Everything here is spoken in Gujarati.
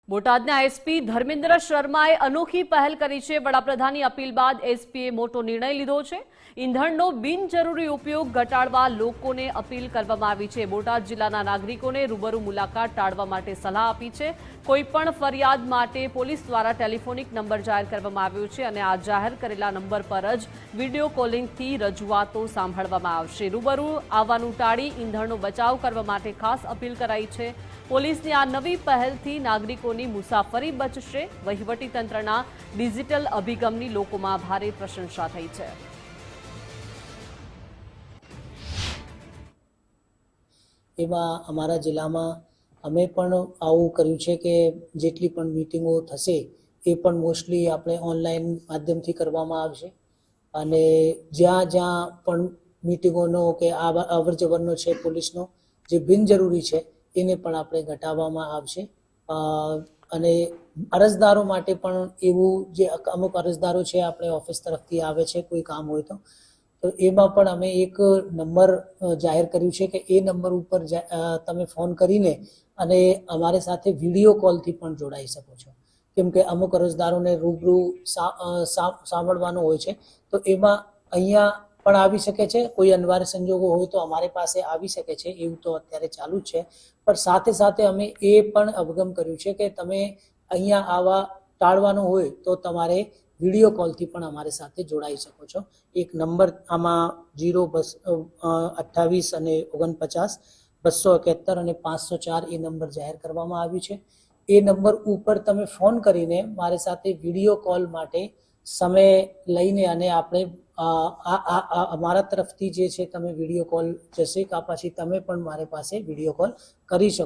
બોટાદના એસપી ધર્મેન્દ્ર શર્માએ અનોખી પહેલ કરી છે। વડાપ્રધાનની અપીલ બાદ એસપીએ મોટો નિર્ણય લીધો છે। ઈંધણનો બિનજરૂરી ઉપયોગ ઘટાડવા લોકોને અપીલ કરવામાં આવી છે। બોટાદ જિલ્લાના નાગરિકોને રૂબરૂ મુલાકાત ટાળવા માટે સલાહ આપી છે। કોઈપણ ફરિયાદ માટે પોલીસ દ્વારા ટેલિફોનિક નંબર જાહેર કરવામાં આવ્યો છે અને આ જાહેર કરેલા નંબર પર જ વિડીયો કોલિંગથી રજૂઆતો સાંભળવામાં આવશે। રૂબરૂ આવવાનું ટાળી ઈંધણનો બચાવ કરવા માટે ખાસ અપીલ કરાઈ છે। પોલીસની આ નવી પહેલથી નાગરિકોની મુસાફરી બચશે। વહીવટીતંત્રના ડિજિટલ અભિગમની લોકોમાં ભારે પ્રશંસા થઈ છે। એમાં અમારા જિલ્લામાં અમે પણ આવું કર્યું છે કે જેટલી પણ મીટિંગો થશે એ પણ મોસ્ટલી આપણે ઓનલાઈન માધ્યમથી કરવામાં આવશે અને જ્યાં જ્યાં પણ મીટિંગોનો કે અવર જવરનો છે પોલીસનો જે બિનજરૂરી છે એને પણ આપણે ઘટાડવામાં આવશે અને અરજદારો માટે પણ એવું જે અમુક અરજદારો છે આપણે ઓફિસ તરફથી આવે છે કોઈ કામ હોય તો એમાં પણ અમે એક નંબર જાહેર કર્યું છે કે એ નંબર ઉપર તમે ફોન કરીને અને અમારી સાથે વિડીયો કોલથી પણ જોડાઈ શકો છો। કેમ કે અમુક અરજદારોને રૂબરૂ સાંભળવાનું હોય છે તો એમાં અહીંયા પણ આવી શકે છે। કોઈ અનિવાર્ય સંજોગો હોય તો અમારી પાસે આવી શકે છે, એવું તો અત્યારે ચાલુ જ છે। પણ સાથે સાથે અમે એ પણ અભિગમ કર્યું છે કે તમે અહીંયા આવા ટાળવાનું હોય તો તમારે વિડીયો કોલથી પણ અમારી સાથે જોડાઈ શકો છો। એક નંબર આમાં 028 અને 49 271 અને 504 એ નંબર જાહેર કરવામાં આવ્યું છે। એ નંબર ઉપર તમે ફોન કરીને મારી સાથે વિડીયો કોલ માટે સમય લઈને અને આપણે અમારા તરફથી જે છે તમે વિડીયો કોલ જશે કે પછી તમે પણ મારી પાસે વિડીયો કોલ કરી શકો।